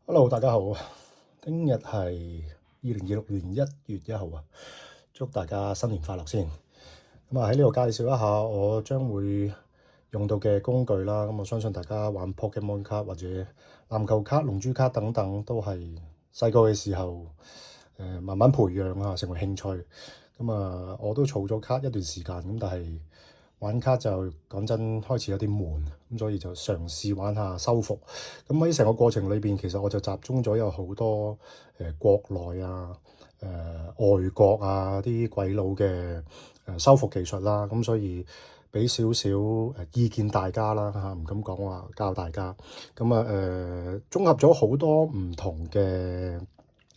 Hello，大家好。今日係2026年1月1號啊，祝大家新年快樂先。咁喺呢度介紹一下我將會用到嘅工具啦。我相信大家玩 Pokemon 卡或者籃球卡、龍珠卡等等，都係細個嘅時候慢慢培養啊，成為興趣。我都儲咗卡一段時間，但係玩卡就講真開始有啲悶，所以就嘗試玩下修復。喺成個過程裏邊，其實我就集中咗有好多國內啊、外國啊啲鬼佬嘅修復技術啦。所以俾少少意見大家啦嚇，唔敢講話教大家。綜合咗好多唔同嘅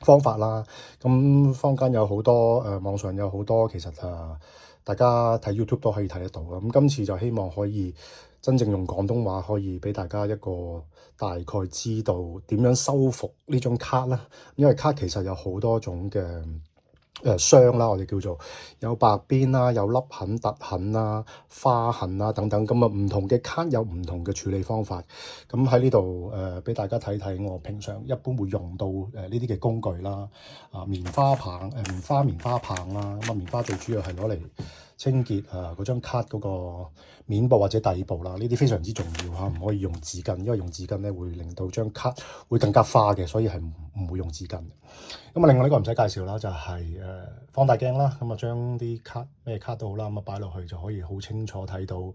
方法啦。坊間有好多網上有好多，其實大家睇 YouTube 都可以睇得到啊。今次就希望可以真正用廣東話，可以俾大家一個大概知道點樣修復呢張卡啦。因為卡其實有好多種嘅傷啦，我哋叫做有白邊啦，有凹痕、凸痕啦、花痕啦等等。唔同嘅卡有唔同嘅處理方法。喺呢度俾大家睇睇我平常一般會用到呢啲嘅工具啦。棉花棒、棉花棒啦。棉花最主要係攞嚟清潔嗰張卡嗰個面部或者底部啦，呢啲非常之重要嚇，唔可以用紙巾，因為用紙巾咧會令到張卡會更加花嘅，所以係唔會用紙巾嘅。另外呢個唔使介紹啦，就係放大鏡啦。將啲卡咩卡都好啦，擺落去就可以好清楚睇到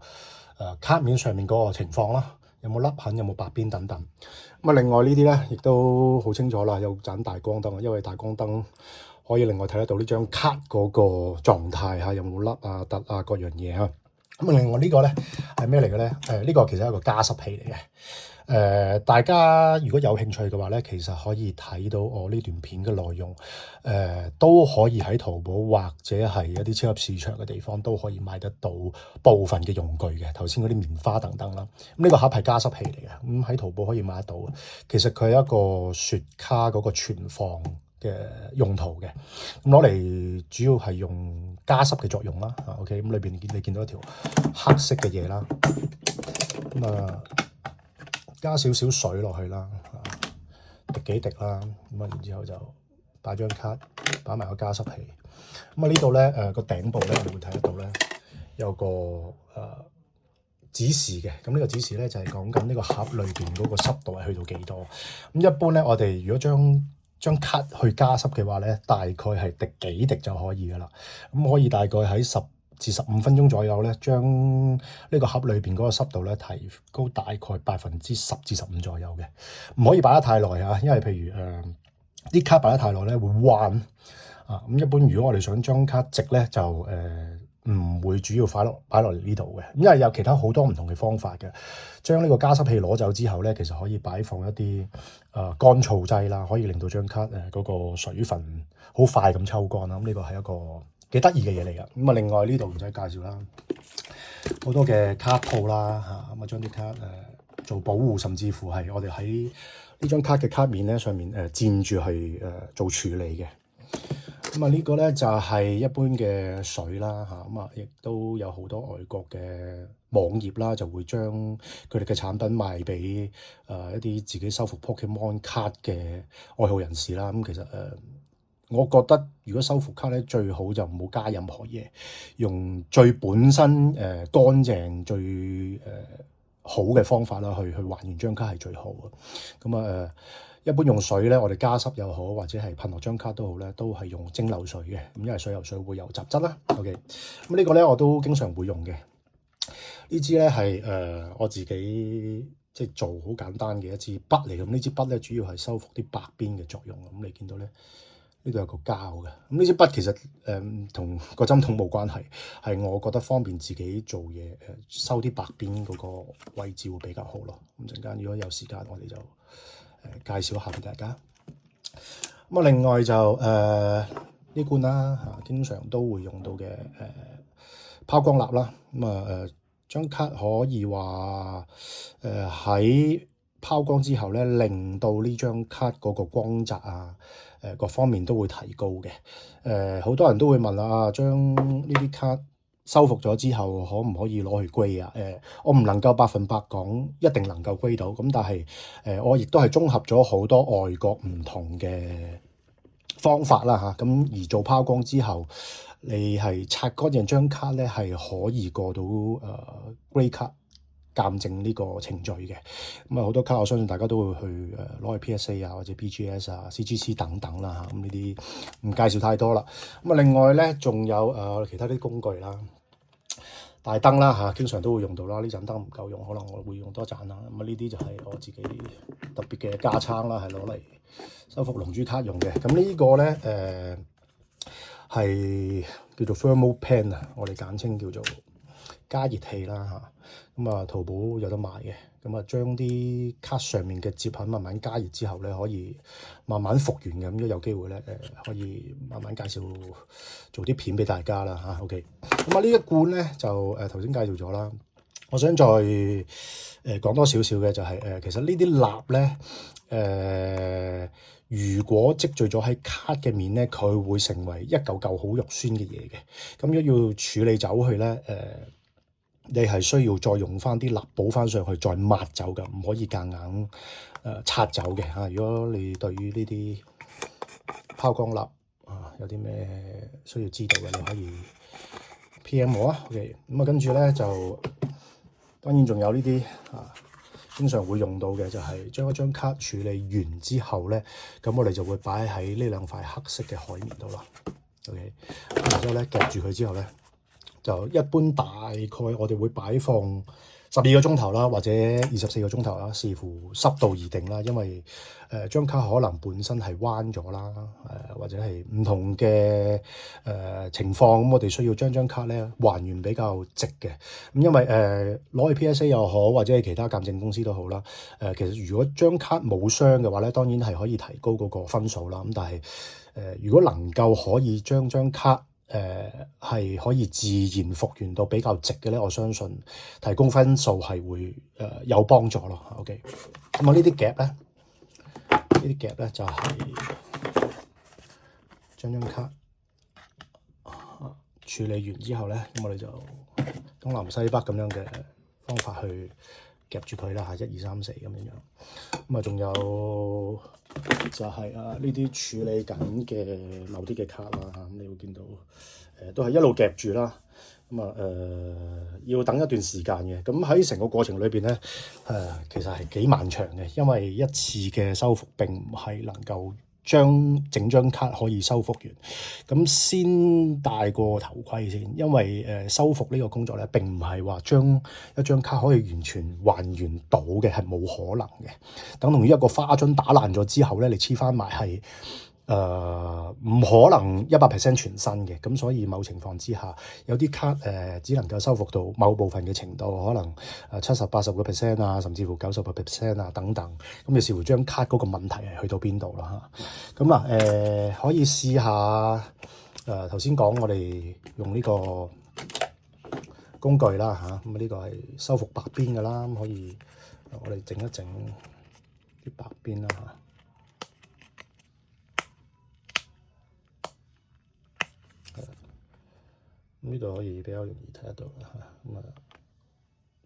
卡面上面嗰個情況啦，有冇凹痕，有冇白邊等等。另外呢啲咧亦都好清楚啦，有盞大光燈，因為大光燈可以另外睇得到呢張卡嗰個狀態嚇，有冇凹啊、凸啊各樣嘢嚇。另外呢個咧係咩嚟嘅咧？呢個其實係一個加濕器嚟嘅。大家如果有興趣嘅話咧，其實可以睇到我呢段片嘅內容。都可以喺淘寶或者係一啲超級市場嘅地方都可以買得到部分嘅用具嘅。頭先嗰啲棉花等等啦。呢個盒係加濕器嚟嘅，喺淘寶可以買得到。其實佢係一個雪卡嗰個存放嘅用途嘅，攞嚟主要係用加濕嘅作用啦。OK，裏邊你見到一條黑色嘅嘢啦，加少少水落去啦，滴幾滴啦，然之後就擺張卡，擺埋個加濕器。呢度咧個頂部咧，你會睇得到咧有個指示嘅。呢個指示咧就係講緊呢個盒裏邊嗰個濕度係去到幾多。一般咧，我哋如果將卡去加濕嘅話咧，大概係滴幾滴就可以噶啦。可以大概喺10至15分鐘左右咧，將呢個盒裏邊嗰個濕度咧提高大概10%至15%左右嘅。唔可以擺得太耐啊，因為譬如啲卡擺得太耐咧會彎啊。一般如果我哋想將卡直咧，就唔會主要擺落嚟呢度嘅，因為有其他好多唔同嘅方法嘅。將呢個加濕器攞走之後咧，其實可以擺放一啲乾燥劑啦，可以令到張卡嗰個水分好快咁抽乾啦。呢個係一個幾得意嘅嘢嚟㗎。另外呢度唔使介紹啦，好多嘅卡套啦嚇，將啲卡做保護，甚至乎係我哋喺呢張卡嘅卡面咧上面墊住去做處理嘅。呢個咧就係一般嘅水啦嚇，亦都有好多外國嘅網頁啦，就會將佢哋嘅產品賣俾一啲自己修復 Pokemon 卡嘅愛好人士啦。其實我覺得如果修復卡咧，最好就唔好加任何嘢，用最本身乾淨最好嘅方法啦，去還原張卡係最好嘅。一般用水咧，我哋加濕又好，或者係噴落張卡都好咧，都係用蒸餾水嘅。因為水油會有雜質啦。OK，呢個咧我都經常會用嘅。呢支咧係我自己即係做好簡單嘅一支筆嚟。呢支筆咧主要係修復啲白邊嘅作用。你見到咧呢度有個膠嘅。呢支筆其實同個針筒冇關係，係我覺得方便自己做嘢收啲白邊嗰個位置會比較好咯。陣間如果有時間，我哋就介紹下俾大家。另外就呢罐啦經常都會用到嘅拋光蠟啦。張卡可以話喺拋光之後咧，令到呢張卡嗰個光澤啊各方面都會提高嘅。好多人都會問將呢啲卡修復咗之後，可唔可以攞去歸啊？我唔能夠100%講一定能夠歸到，咁但係我亦都係綜合咗好多外國唔同嘅方法啦嚇，咁而做拋光之後，你係擦乾淨張卡咧，係可以過到grade 卡鑑證呢個程序嘅。咁啊好多卡我相信大家都會去攞去 PSA 啊或者 BGS 啊 CGC 等等啦嚇，咁呢啲唔介紹太多啦。咁啊另外咧仲有其他啲工具啦。大燈啦嚇，經常都會用到啦。呢盞燈唔夠用，可能我會用多盞啦。咁啊呢啲就係我自己特別嘅架撐啦，係攞嚟修復龍珠卡用嘅。咁呢個咧係叫做 thermal pan 啊，我哋簡稱叫做加熱器啦嚇。咁啊淘寶有得賣嘅。咁啊將啲卡上面嘅接痕慢慢加熱之後咧，可以慢慢復原嘅。咁如果有機會咧可以慢慢介紹做啲片俾大家啦嚇。OK。咁啊呢一罐咧就頭先介紹咗啦。我想再講多少少嘅就係其實呢啲蠟咧如果積聚咗喺卡嘅面咧，佢會成為一嚿嚿好肉酸嘅嘢嘅。咁如果要處理走佢咧你係需要再用翻啲蠟補翻上去，再抹走嘅，唔可以夾硬擦走嘅嚇。如果你對於呢啲拋光蠟有啲咩需要知道嘅，你可以 PM 我啊。OK， 咁啊跟住咧就當然仲有呢啲經常會用到嘅就係將一張卡處理完之後咧，咁我哋就會擺喺呢兩塊黑色嘅海綿度啦。OK， 然之後咧夾住佢之後咧。就一般大概我哋會擺放12個鐘頭啦，或者24個鐘頭啦，視乎濕度而定啦。因為張卡可能本身係彎咗啦，或者係唔同嘅情況，咁我哋需要將張卡咧還原比較直嘅。咁因為攞去 PSA 又好，或者係其他鑑證公司都好啦。其實如果張卡冇傷嘅話咧，當然係可以提高嗰個分數啦。咁但係如果能夠可以將張卡係可以自然復原到比較直嘅咧，我相信提供分數係會有幫助咯。OK， 咁啊呢啲夾咧就係將張卡處理完之後咧，咁我哋就東南西北咁樣嘅方法去夾住佢啦嚇，1、2、3、4咁樣。咁啊仲有就係呢啲處理緊嘅某啲嘅卡啦嚇，咁你會見到都係一路夾住啦。咁要等一段時間嘅。咁喺成個過程裏邊咧其實係幾漫長嘅，因為一次嘅修復並唔係能夠將整張卡可以修復完。咁先戴個頭盔先，因為修復呢個工作咧並唔係話將一張卡可以完全還原到嘅，係冇可能嘅。等同於一個花樽打爛咗之後咧，你黐翻埋係唔可能100% 全新嘅。咁所以某情況之下，有啲卡只能夠修復到某部分嘅程度，可能70-80% 啊，甚至乎90% 啊等等。咁你視乎張卡嗰個問題係去到邊度啦嚇。咁可以試下頭先講我哋用呢個工具啦嚇。咁呢個係修復白邊嘅啦，咁可以我哋整一整啲白邊啦嚇。呢度可以比較容易睇得到啦嚇。咁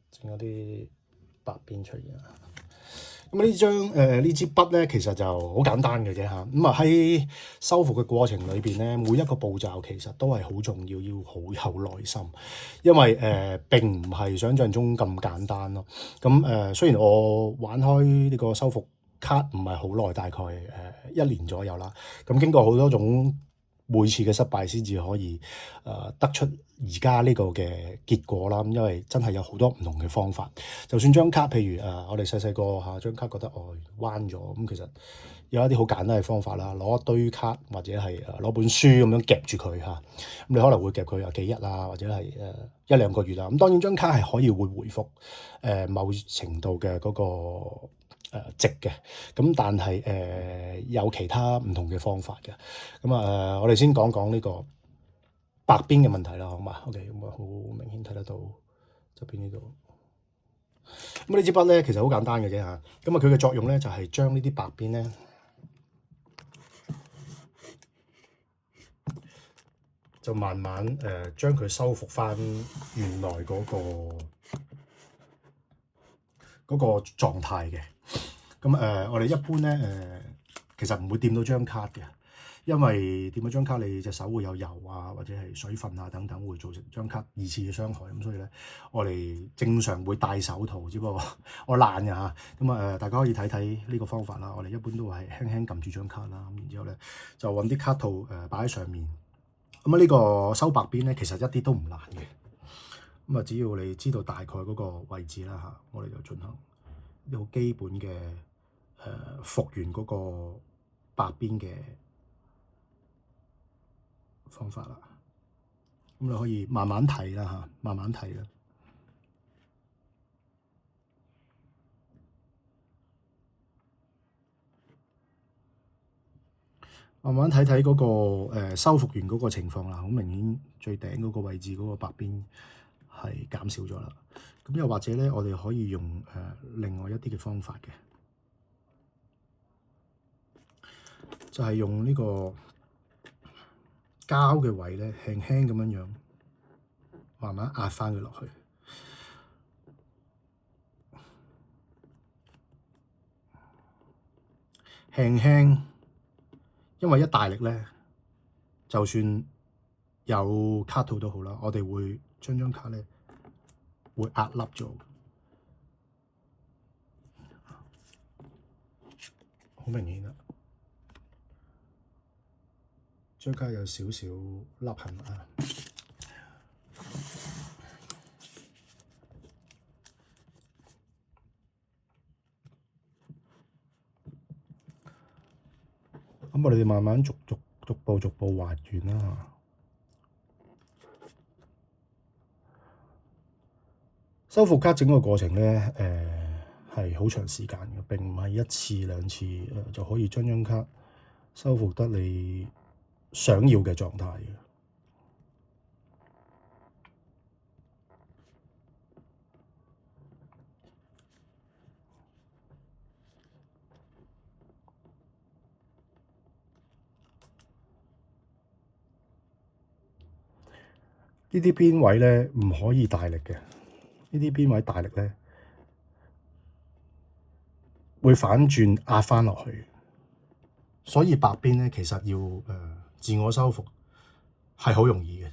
整一啲白邊出現啦。咁呢支筆咧，其實就好簡單嘅啫嚇。咁喺修復嘅過程裏邊咧，每一個步驟其實都係好重要，要好有耐心，因為並唔係想像中咁簡單咯。咁雖然我玩開呢個修復卡唔係好耐，大概1年左右啦。咁經過好多種每次嘅失敗先至可以得出而家呢個嘅結果啦。因為真係有好多唔同嘅方法，就算張卡，譬如我哋細個嚇張卡覺得彎咗，咁其實有一啲好簡單嘅方法啦，攞一堆卡或者係攞本書咁樣夾住佢嚇，咁你可能會夾佢幾日啊，或者係1-2個月啦。咁當然張卡係可以會回復某程度嘅嗰個值嘅，咁但係有其他唔同嘅方法嘅。咁我哋先講講呢個白邊嘅問題啦，好嘛 ？OK， 咁好明顯睇得到側邊呢度。咁呢支筆咧其實好簡單嘅啫嚇。咁佢嘅作用咧就係將呢啲白邊咧就慢慢將佢修復翻原來嗰個狀態嘅。咁我哋一般咧其實唔會掂到張卡嘅，因為掂到張卡你隻手會有油啊，或者係水分啊等等，會造成張卡二次嘅傷害。咁所以咧，我哋正常會戴手套，只不過我懶嘅嚇。咁大家可以睇睇呢個方法啦。我哋一般都會係輕輕撳住張卡啦，咁然之後咧就揾啲卡套擺喺上面。咁呢個收白邊咧，其實一啲都唔難嘅。咁只要你知道大概嗰個位置啦嚇，我哋就進行一個基本嘅復原嗰個白邊嘅方法啦。咁你可以慢慢睇啦嚇，慢慢睇啦。慢慢睇睇嗰個修復完嗰個情況啦，好明顯最頂嗰個位置嗰個白邊係減少咗啦。咁又或者咧，我哋可以用另外一啲嘅方法嘅，就係用呢個膠嘅位咧，輕輕咁樣慢慢壓翻佢落去，輕輕。因為一大力咧，就算有卡套都好啦，我哋會將張卡咧會壓凹咗，好明顯啦。張卡有少少凹痕啊。咁我哋慢慢逐步還原啦。修復卡整個過程咧，係好長時間嘅，並唔係一次兩次就可以將張卡修復得你想要嘅狀態嘅。呢啲邊位咧唔可以大力嘅，呢啲邊位大力咧會反轉壓翻落去，所以白邊咧其實要自我修復係好容易嘅。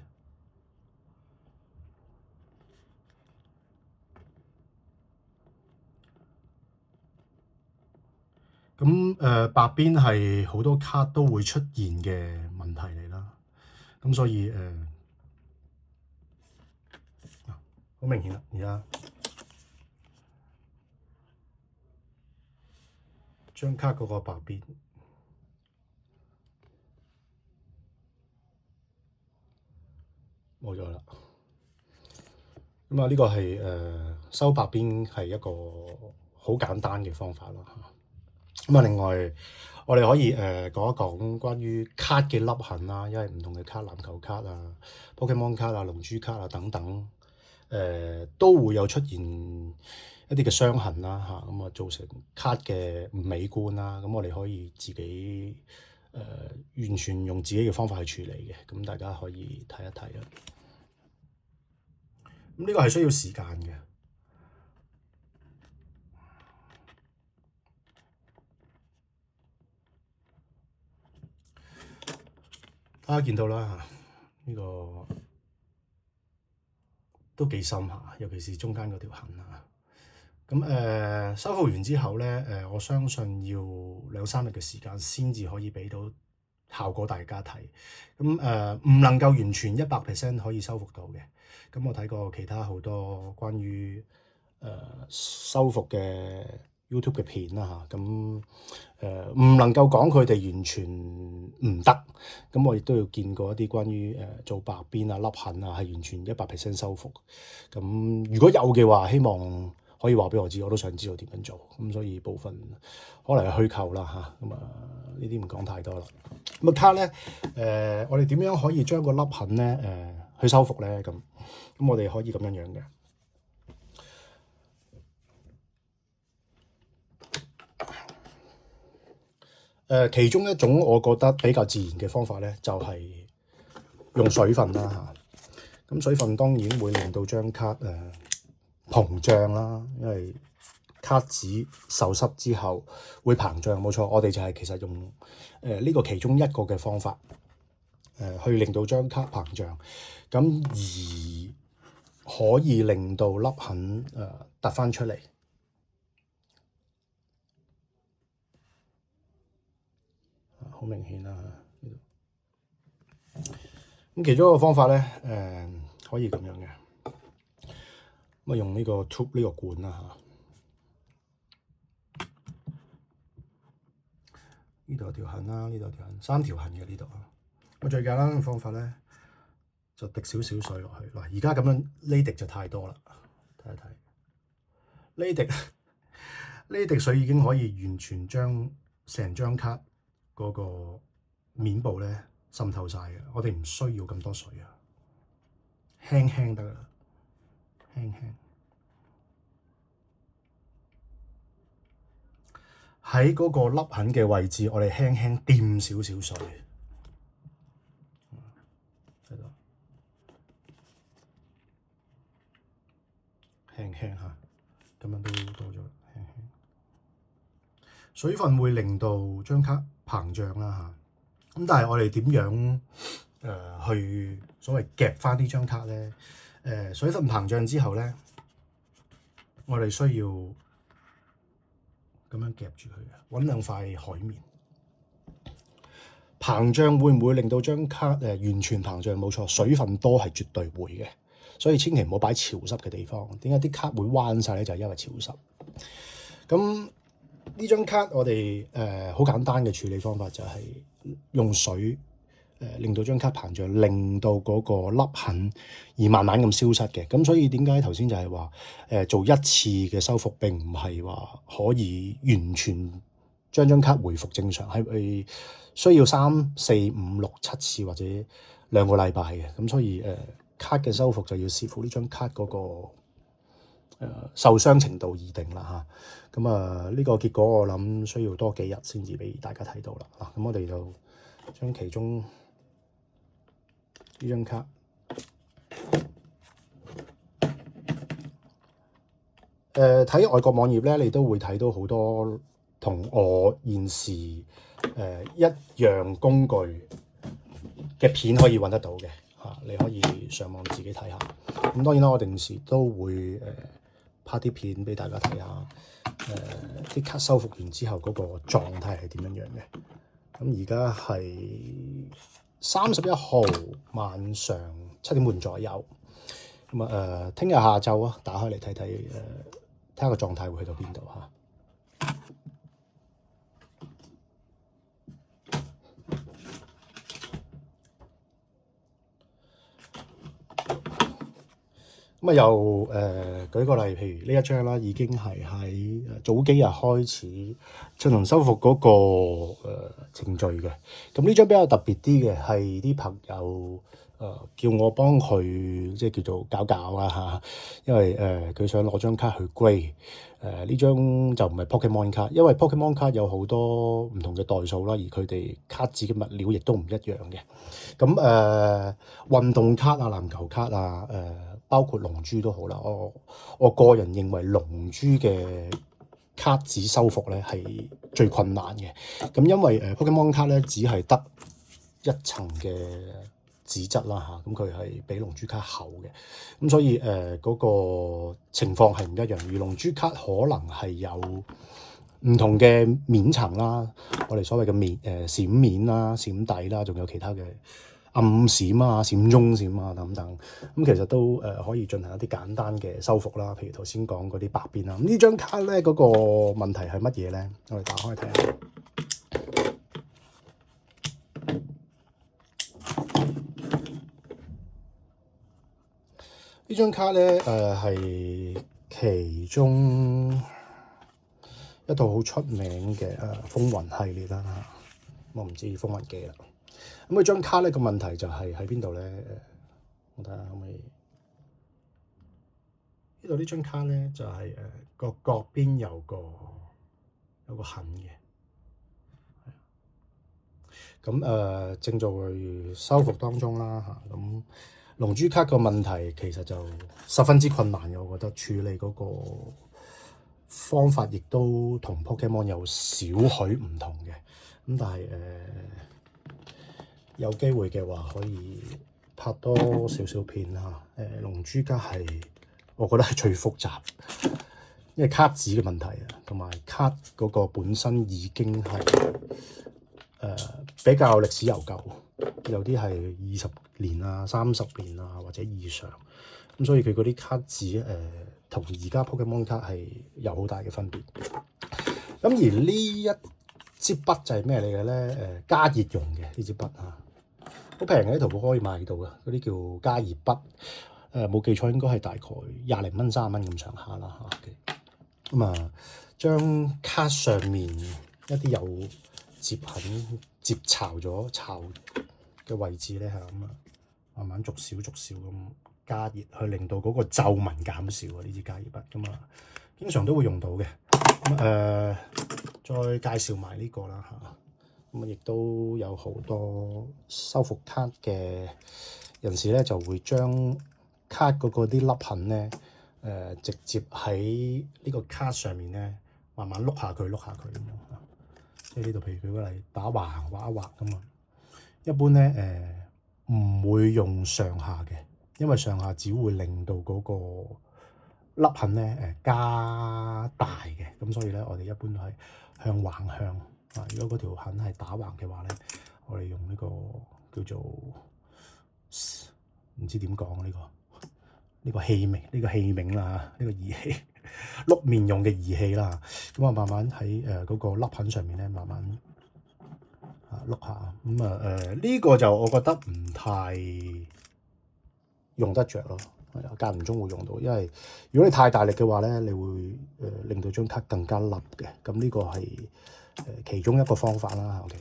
咁白邊係好多卡都會出現嘅問題嚟啦，咁所以好明顯啦，而家張卡嗰個白邊冇咗啦。咁呢個係收白邊係一個好簡單嘅方法啦。另外我哋可以講一講關於卡嘅凹痕啦，因為唔同嘅卡，籃球卡啊、Pokemon 卡啊、龍珠卡啊等等，都會有出現一啲嘅傷痕啦嚇，咁造成卡嘅唔美觀啦。咁我哋可以自己完全用自己嘅方法去處理嘅，咁大家可以睇一睇啦。咁呢個係需要時間嘅。大家見到啦，呢個都幾深下，尤其是中間嗰條痕啊。咁修復完之後咧，我相信要2-3日嘅時間先至可以俾到效果大家睇。咁唔能夠完全100% 可以修復到嘅。咁我睇過其他好多關於修復嘅 YouTube 嘅片啦嚇，咁唔能夠講佢哋完全唔得。咁我亦都要見過一啲關於做白邊啊、凹痕啊係完全100% 修復。咁如果有嘅話，希望可以話俾我知，我都想知道點樣做。咁所以部分可能係虛構啦嚇。咁呢啲唔講太多啦。咁卡咧我哋點樣可以將個凹痕咧去修復咧？咁我哋可以咁樣嘅。其中一種我覺得比較自然嘅方法咧，就係用水分啦嚇。咁水分當然會令到張卡膨脹啦，因為卡紙受濕之後會膨脹，冇錯。我哋就係其實用呢個其中一個嘅方法去令到張卡膨脹，咁而可以令到粒痕突翻出嚟。好明顯啦呢度。咁其中一個方法咧可以咁樣嘅，咁用呢個 tube 呢個管啦嚇。呢度有條痕啦，呢度有條痕，3條痕嘅呢度啊。咁最簡單嘅方法咧，就滴少少水落去。嗱，而家咁樣呢滴就太多啦，睇一睇呢滴水已經可以完全將成張卡嗰個面部咧滲透晒嘅。我哋唔需要咁多水啊，輕輕得啦，輕輕喺嗰個粒痕嘅位置，我哋輕輕掂少少水，睇到輕輕嚇，咁樣都多咗，輕輕水分會令到張卡膨脹啦嚇。咁但係我哋點樣去所謂夾翻呢張卡咧？水分膨脹之後咧，我哋需要咁樣夾住佢嘅，揾兩塊海綿。膨脹會唔會令到張卡完全膨脹？冇錯，水分多係絕對會嘅，所以千祈唔好擺潮濕嘅地方。點解啲卡會彎晒咧？就係因為潮濕。咁呢張卡我哋好簡單嘅處理方法就係用水令到張卡膨脹，令到嗰個粒痕而慢慢咁消失嘅。咁所以點解頭先就係話做一次嘅修復並唔係話可以完全將張卡回復正常，係需要3、4、5、6、7次或者2個禮拜嘅。咁所以卡嘅修復就要視乎呢張卡嗰個受傷程度而定啦嚇。咁呢個結果我諗需要多幾日先至俾大家睇到啦。咁我哋就將其中呢張卡睇外國網頁咧，你都會睇到好多同我現時一樣工具嘅片可以揾得到嘅嚇，你可以上網自己睇下。咁當然啦，我定時都會拍啲片俾大家睇下啲卡修復完之後嗰個狀態係點樣樣嘅。咁而家係31號晚上7點半左右。咁聽日下晝啊，打開嚟睇睇睇下個狀態會去到邊度嚇。又舉個例，譬如呢一張啦，已經係喺早幾日開始進行修復嗰個程序嘅。咁呢張比較特別啲嘅係啲朋友叫我幫佢即係叫做搞搞啦嚇，因為佢想攞張卡去 grade。呢張就唔係 Pokemon 卡，因為 Pokemon 卡有好多唔同嘅代數啦，而佢哋卡紙嘅物料亦都唔一樣嘅。咁運動卡啊、籃球卡啊、包括龍珠都好啦。我個人認為龍珠嘅卡紙修復咧係最困難嘅。咁因為Pokemon 卡咧只係得一層嘅紙質啦嚇，咁佢係比龍珠卡厚嘅，咁所以嗰個情況係唔一樣。而龍珠卡可能係有唔同嘅面層啦，我哋所謂嘅閃面啦、閃底啦，仲有其他嘅暗閃啊、閃中閃啊等等。咁其實都可以進行一啲簡單嘅修復啦，譬如頭先講嗰啲白邊啦。咁呢張卡咧嗰個問題係乜嘢咧？我哋打開睇下。呢張卡咧係其中一套好出名嘅風雲系列啦嚇，我唔知風雲記啦。咁佢張卡咧個問題就係喺邊度咧？我睇下可唔可以？呢度呢張卡咧就係個角邊有個痕嘅。咁正在修復當中啦嚇。咁龍珠卡個問題其實就十分之困難嘅，我覺得處理嗰個方法亦都同 Pokemon 有少許唔同嘅。咁但係有機會嘅話，可以拍多少少片嚇。龍珠卡係我覺得係最複雜，因為卡紙嘅問題啊，同埋卡嗰個本身已經係比較歷史悠久，有啲係20年啊、30年啊或者以上，咁所以佢嗰啲卡紙同而家 Pokemon 卡係有好大嘅分別。咁而呢一支筆就係咩嚟嘅咧？加熱用嘅呢支筆啊，好平嘅，喺淘寶可以買到嘅，嗰啲叫加熱筆。冇記錯應該係大概20零蚊、30蚊咁上下啦嚇。咁啊，將卡上面一啲有摺痕、摺巢咗巢嘅位置咧嚇，咁啊慢慢逐少咁加熱，去令到嗰個皺紋減少啊！呢支加熱筆咁啊，經常都會用到嘅。咁再介紹埋呢個啦嚇。咁亦都有好多修復卡嘅人士咧，就會將卡嗰個啲粒痕咧，直接喺呢個卡上面咧，慢慢碌下佢咁樣。即係呢度，譬如舉個例，打橫畫一畫咁啊。一般咧唔會用上下嘅，因為上下只會令到嗰個粒痕咧加大嘅。咁所以咧，我哋一般都係向橫向。如果嗰條痕係打橫嘅話咧，我哋用呢個叫做唔知點講呢個器皿啦，呢個儀器碌面用嘅儀器啦。咁啊，慢慢喺嗰個粒痕上面咧，慢慢碌下。咁呢個就我覺得唔太用得着咯，間唔中會用到，因為如果你太大力嘅話咧，你會令到張卡更加凹嘅。咁呢個係其中一個方法啦。OK，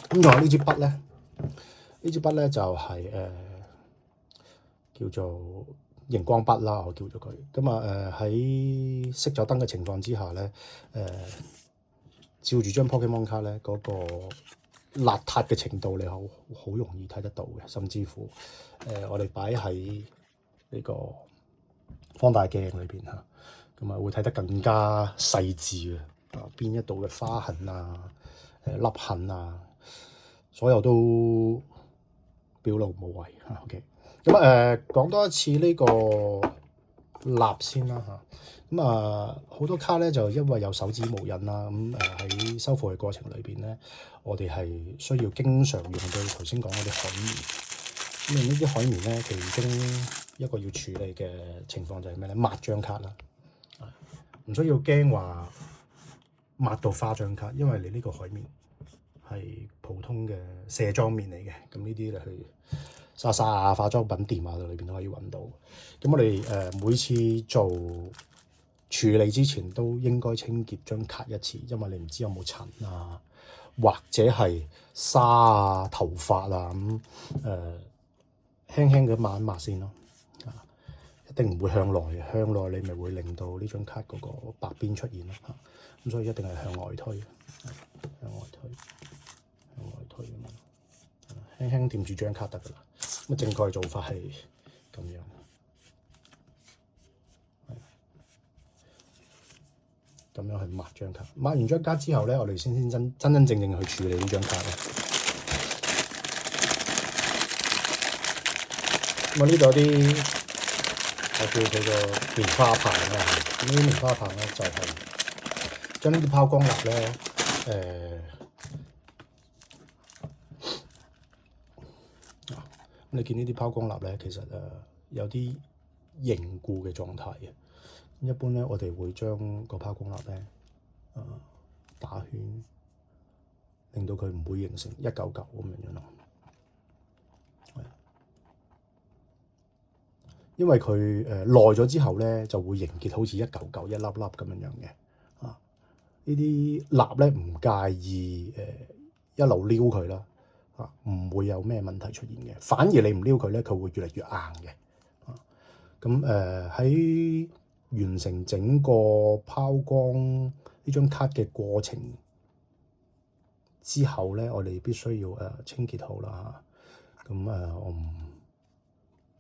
咁仲有呢支筆咧，呢支筆咧就係叫做熒光筆啦，我叫做佢。咁喺熄咗燈嘅情況之下咧，照住張 Pokemon 卡咧，嗰個邋遢嘅程度你好容易睇得到嘅，甚至乎我哋擺喺呢個放大鏡裏邊嚇，咁會睇得更加細緻嘅。邊一度嘅花痕啊、粒痕啊，所有都表露無遺嚇。OK，咁講多一次呢個蠟先啦嚇。咁好多卡咧就因為有手指模印啦，咁喺修復嘅過程裏邊咧，我哋係需要經常用到頭先講嗰啲海綿。咁呢啲海綿咧，其中一個要處理嘅情況就係咩咧？抹張卡啦，唔需要驚話抹到花張卡，因為你呢個海綿係普通嘅卸妝棉嚟嘅。咁呢啲你去莎莎啊、化妝品店啊，裏邊都可以揾到。咁我哋每次做處理之前都應該清潔張卡一次，因為你唔知有冇塵啊，或者係沙啊、頭髮啊咁輕輕咁抹一抹先咯。一定唔會向內嘅，向內你咪會令到呢張卡嗰個白邊出現咯。咁所以一定係向外推，向外推咁樣，輕輕掂住張卡得噶啦。咁正確嘅做法係咁樣，咁樣去抹張卡。抹完張卡之後咧，我哋先真正去處理呢張卡咧。咁呢度有啲我叫佢個棉花棒啦。咁呢啲棉花棒咧就係將呢啲拋光蠟咧，你見呢啲拋光蠟咧，其實有啲凝固嘅狀態嘅。一般咧，我哋會將個拋光蠟咧打圈，令到佢唔會形成一嚿嚿咁樣咯。因為佢耐咗之後咧，就會凝結好似一嚿嚿、一粒粒咁樣嘅。呢啲蠟咧唔介意一路撩佢啦，唔會有咩問題出現嘅。反而你唔撩佢咧，佢會越嚟越硬嘅。咁喺完成整個拋光呢張卡嘅過程之後咧，我哋必須要清潔好啦嚇。咁我唔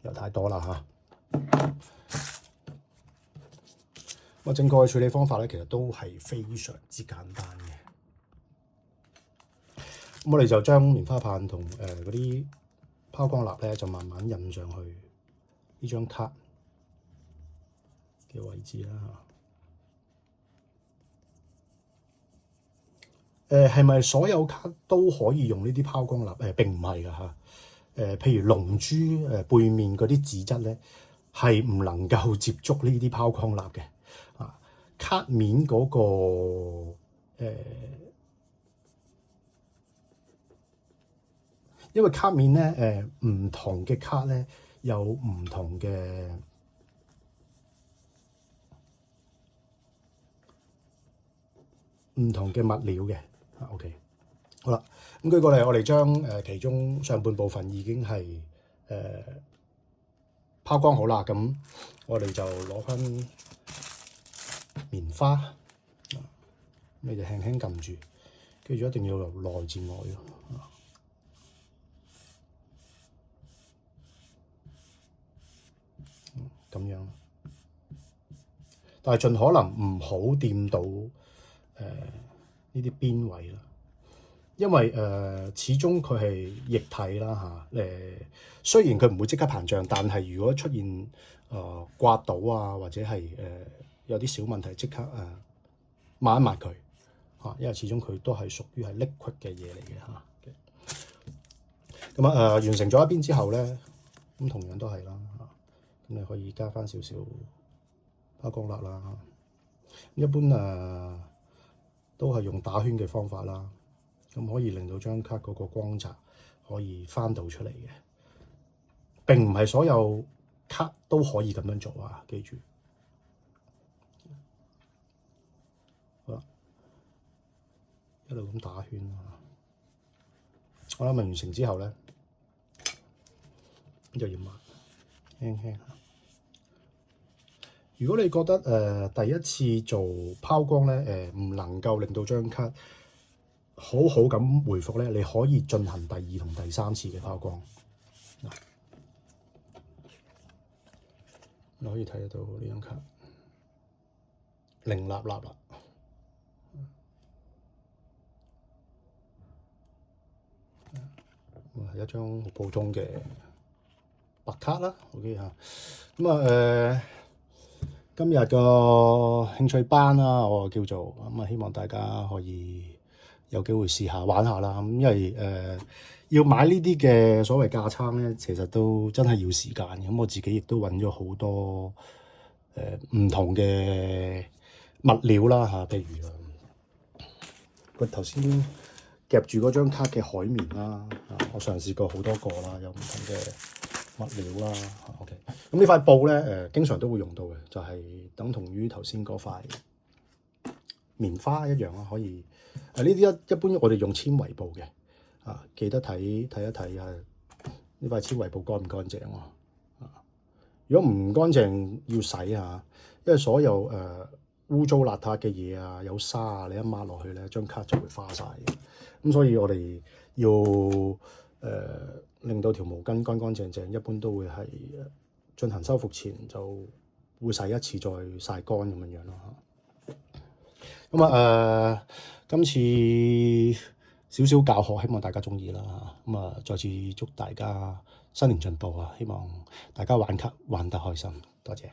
有太多啦嚇。咁正確嘅處理方法咧，其實都係非常之簡單嘅。咁我哋就將棉花棒同嗰啲拋光蠟咧，就慢慢印上去呢張卡嘅位置啦嚇。係咪所有卡都可以用呢啲拋光蠟？並唔係㗎嚇。譬如龍珠背面嗰啲紙質咧，係唔能夠接觸呢啲拋光蠟嘅。卡面嗰個因為卡面咧唔同嘅卡咧有唔同嘅物料嘅。OK， 好啦，咁舉個例，我哋將其中上半部分已經係拋光好啦，咁我哋就攞返棉花，你就輕輕撳住，記住一定要由內至外咯。咁樣，但係盡可能唔好掂到呢啲邊位啦，因為始終佢係液體啦嚇。雖然佢唔會即刻膨脹，但係如果出現刮到啊，或者係有啲小問題，即刻抹一抹佢嚇，因為始終佢都係屬於係 liquid 嘅嘢嚟嘅嚇。咁完成咗一邊之後咧，咁同樣都係啦嚇。咁你可以加返少少拋光蠟啦。一般都係用打圈嘅方法啦，咁可以令到張卡嗰個光澤可以翻到出嚟嘅。並唔係所有卡都可以咁樣做啊，記住。好啦，一路咁打圈啊。好啦，完成之後咧，就要抹輕輕。如果你覺得第一次做拋光咧唔能夠令到張卡好好咁回復咧，你可以進行第二同第三次嘅拋光。你可以睇得到呢張卡零立立啦，係一張好普通嘅白卡啦。OK 嚇，咁今日個興趣班啦，我叫做咁希望大家可以有機會試下玩下啦。咁因為要買呢啲嘅所謂架撐咧，其實都真係要時間嘅。咁我自己亦都揾咗好多唔同嘅物料啦嚇，譬如佢頭先夾住嗰張卡嘅海綿啦，我嘗試過好多個啦，有唔同嘅物料啦。OK， 咁呢塊布咧經常都會用到嘅，就係等同於頭先嗰塊棉花一樣啦。可以呢啲一般我哋用纖維布嘅記得睇一睇呢塊纖維布乾唔乾淨喎。如果唔乾淨要洗下，因為所有污糟邋遢嘅嘢啊，有沙啊，你一抹落去咧，張卡就會花晒嘅。咁所以我哋要令到條毛巾乾乾淨淨，一般都會係進行修復前就會洗一次再曬乾咁樣咯嚇。咁今次少少教學，希望大家鍾意啦嚇。咁再次祝大家新年進步啊！希望大家玩卡玩得開心，多謝。